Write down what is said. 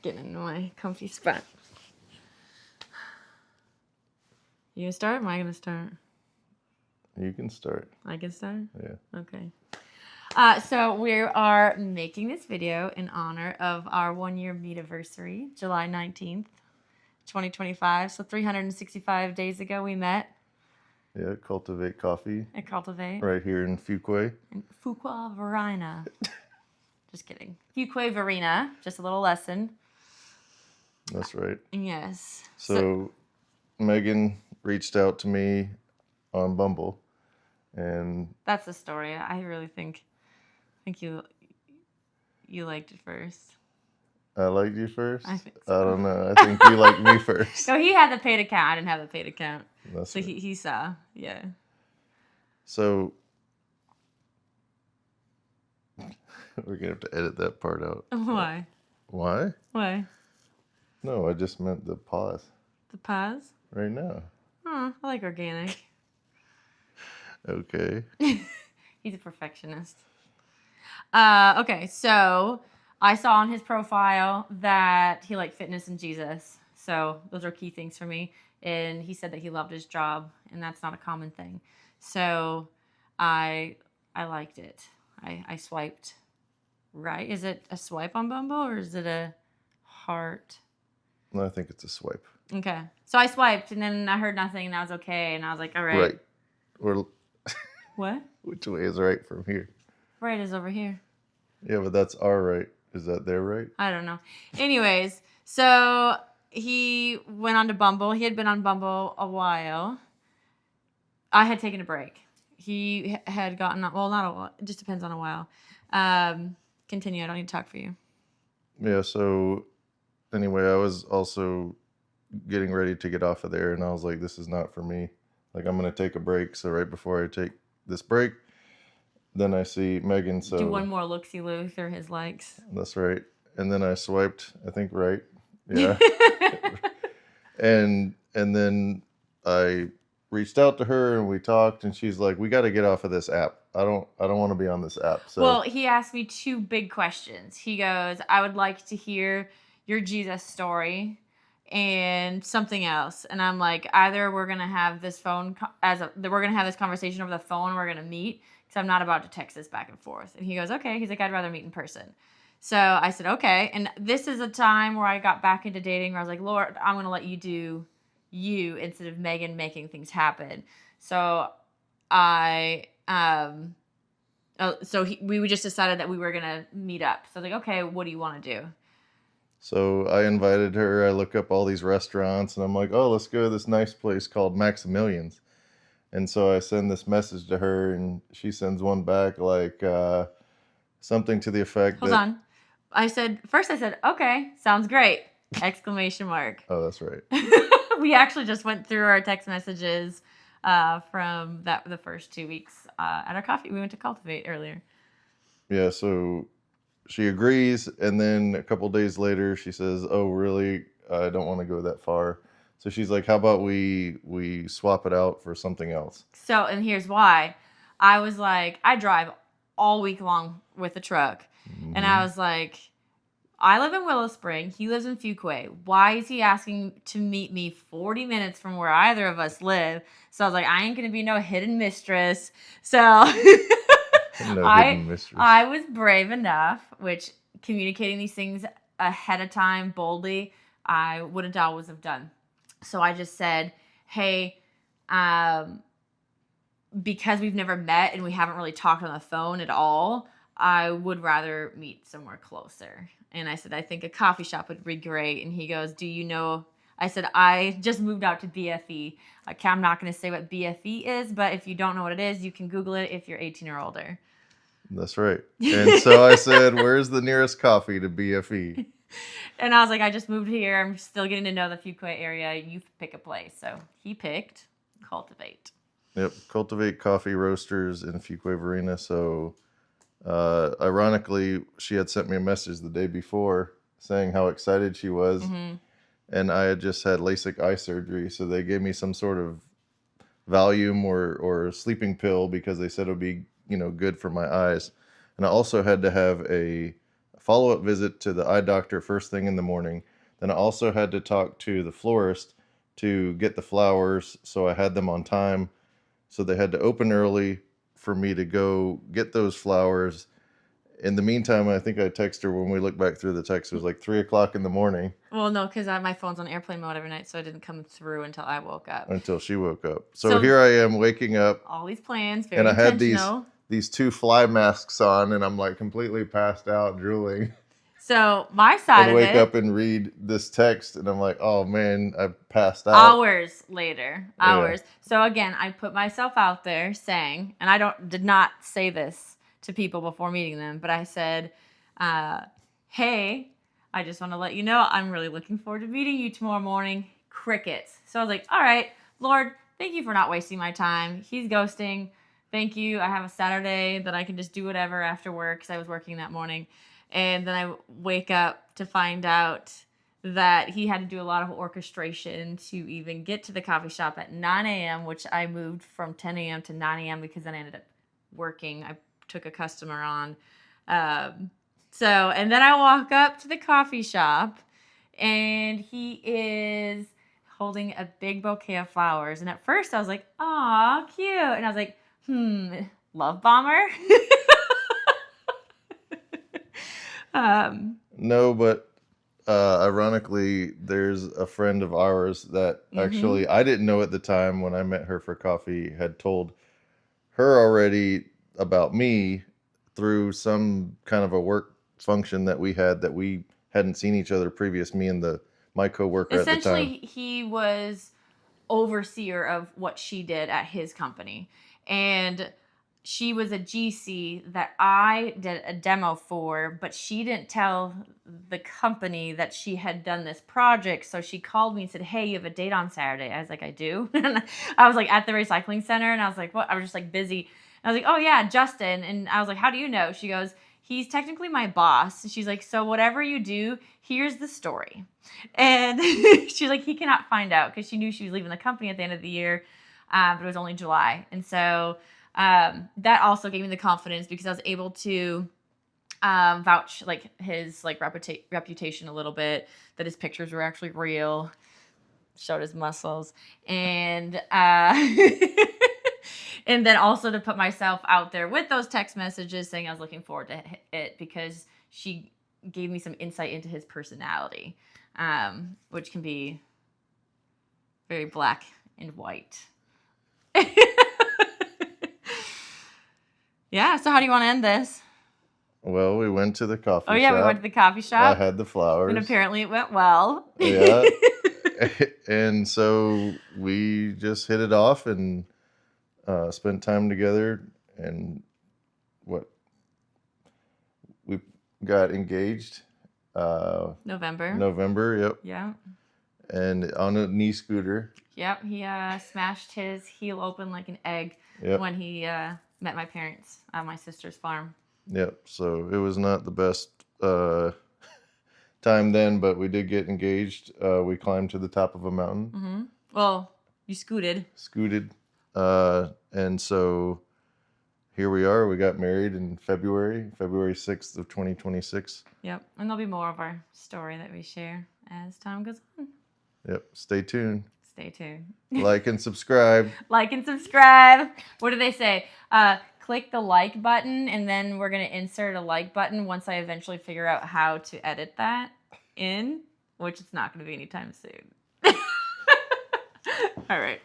getting into my comfy spot. You gonna start? Am I gonna start? You can start. I can start? Yeah. Okay. So we are making this video in honor of our 1-year Meet-a-versary, July 19th, 2025. So 365 days ago we met. Yeah, Cultivate Coffee. At Cultivate. Right here in Fuquay. In Fuquay-Varina. Just kidding. Fuquay-Varina. Just a little lesson. That's right. Yes. So Megan reached out to me on Bumble, and that's the story. I really think you liked it first. I liked you first? I think so. I don't know. I think you liked me first. No, he had the paid account. I didn't have the paid account. That's so right. he saw. Yeah. So we're going to have to edit that part out. Why? Why? Why? No, I just meant the pause. The pause? Right now. Oh, I like organic. Okay. He's a perfectionist. Okay, so I saw on his profile that he liked fitness and Jesus. So those are key things for me. And he said that he loved his job, and that's not a common thing. So I liked it. I swiped right. Is it a swipe on Bumble or is it a heart? No, I think it's a swipe. Okay. So I swiped, and then I heard nothing, and I was okay. And I was like, all right. Right. Or what? Which way is right from here? Right is over here. Yeah, but that's our right. Is that their right? I don't know. Anyways, so he went on to Bumble. He had been on Bumble a while. I had taken a break. He had gotten, well, not a while. It just depends on a while. Continue. I don't need to talk for you. Yeah, so anyway, I was also getting ready to get off of there, and I was like, this is not for me. Like, I'm going to take a break. So right before I take this break, then I see Megan. So do one more look-see-loo through his likes. That's right. And then I swiped, I think, right. Yeah. and then I reached out to her and we talked, and she's like, we got to get off of this app. I don't want to be on this app. So well, he asked me 2 big questions. He goes, I would like to hear your Jesus story and something else. And I'm like, either we're going to have this we're going to have this conversation over the phone, or we're going to meet, because I'm not about to text this back and forth. And he goes, okay. He's like, I'd rather meet in person. So I said, okay. And this is a time where I got back into dating, where I was like, Lord, I'm going to let you do you instead of Megan making things happen. So we just decided that we were going to meet up. So I was like, okay, what do you want to do? So I invited her. I look up all these restaurants, and I'm like, oh, let's go to this nice place called Maximilian's. And so I send this message to her, and she sends one back like something to the effect Hold on. I said, okay, sounds great! Exclamation mark. Oh, that's right. We actually just went through our text messages from the first 2 weeks at our coffee. We went to Cultivate earlier. Yeah, so she agrees, and then a couple days later, she says, oh, really? I don't want to go that far. So she's like, how about we swap it out for something else? So, and here's why. I was like, I drive all week long with a truck. Mm-hmm. And I was like, I live in Willow Spring. He lives in Fuquay. Why is he asking to meet me 40 minutes from where either of us live? So I was like, I ain't going to be no hidden mistress. So hidden mistress. I was brave enough, which communicating these things ahead of time boldly, I wouldn't always have done. So I just said, hey, because we've never met and we haven't really talked on the phone at all, I would rather meet somewhere closer. And I said, I think a coffee shop would be great. And he goes, do you know? I said, I just moved out to BFE. Like, I'm not going to say what BFE is, but if you don't know what it is, you can Google it if you're 18 or older. That's right. And so I said, where's the nearest coffee to BFE? And I was like, I just moved here. I'm still getting to know the Fuquay area. You pick a place. So he picked Cultivate. Yep, Cultivate Coffee Roasters in Fuquay-Varina. So ironically, she had sent me a message the day before saying how excited she was. Mm-hmm. And I had just had LASIK eye surgery. So they gave me some sort of Valium or sleeping pill because they said it would be, good for my eyes. And I also had to have a follow-up visit to the eye doctor first thing in the morning. Then I also had to talk to the florist to get the flowers, so I had them on time. So they had to open early for me to go get those flowers. In the meantime, I think I texted her when we look back through the text. It was like 3:00 in the morning. Well, no, because my phone's on airplane mode every night, so it didn't come through until I woke up. Until she woke up. So here I am waking up. All these plans, very and I had intentional. these 2 fly masks on, and I'm like completely passed out, drooling. So my side and of it. wake up and read this text, and I'm like, oh man, I passed out. Hours later. Yeah. So again, I put myself out there saying, and I did not say this to people before meeting them, but I said, hey, I just want to let you know I'm really looking forward to meeting you tomorrow morning. Crickets. So I was like, all right, Lord, thank you for not wasting my time. He's ghosting. Thank you. I have a Saturday that I can just do whatever after work because I was working that morning. And then I wake up to find out that he had to do a lot of orchestration to even get to the coffee shop at 9 a.m., which I moved from 10 a.m. to 9 a.m. because then I ended up working. I took a customer on. And then I walk up to the coffee shop, and he is holding a big bouquet of flowers. And at first I was like, aw, cute. And I was like, love bomber? No, but ironically, there's a friend of ours that actually I didn't know at the time when I met her for coffee had told her already about me through some kind of a work function that we hadn't seen each other previous, me and my coworker at the time. Essentially, he was overseer of what she did at his company. And she was a GC that I did a demo for, but she didn't tell the company that she had done this project. So she called me and said, hey, you have a date on Saturday. I was like, I do. And I was like at the recycling center, and I was like, what? I was just like busy. And I was like, oh yeah, Justin. And I was like, how do you know? She goes, he's technically my boss. And she's like, so whatever you do, here's the story. And she's like, he cannot find out, because she knew she was leaving the company at the end of the year, but it was only July. And so that also gave me the confidence, because I was able to vouch like his like reputation a little bit, that his pictures were actually real, showed his muscles, and and then also to put myself out there with those text messages saying I was looking forward to it, because she gave me some insight into his personality, which can be very black and white. Yeah, so how do you want to end this? Well, we went to the coffee shop. Oh, yeah, we went to the coffee shop. I had the flowers. And apparently it went well. Yeah. And so we just hit it off and spent time together. And we got engaged. November, yep. Yeah. And on a knee scooter. Yep, he smashed his heel open like an egg when he met my parents on my sister's farm. Yep, so it was not the best time then, but we did get engaged. We climbed to the top of a mountain. Mm-hmm. Well, you scooted. And so here we are. We got married in February 6th of 2026. Yep, and there'll be more of our story that we share as time goes on. Yep, stay tuned. Stay tuned. Like and subscribe. Like and subscribe. What do they say? Click the like button, and then we're going to insert a like button once I eventually figure out how to edit that in, which it's not going to be anytime soon. All right.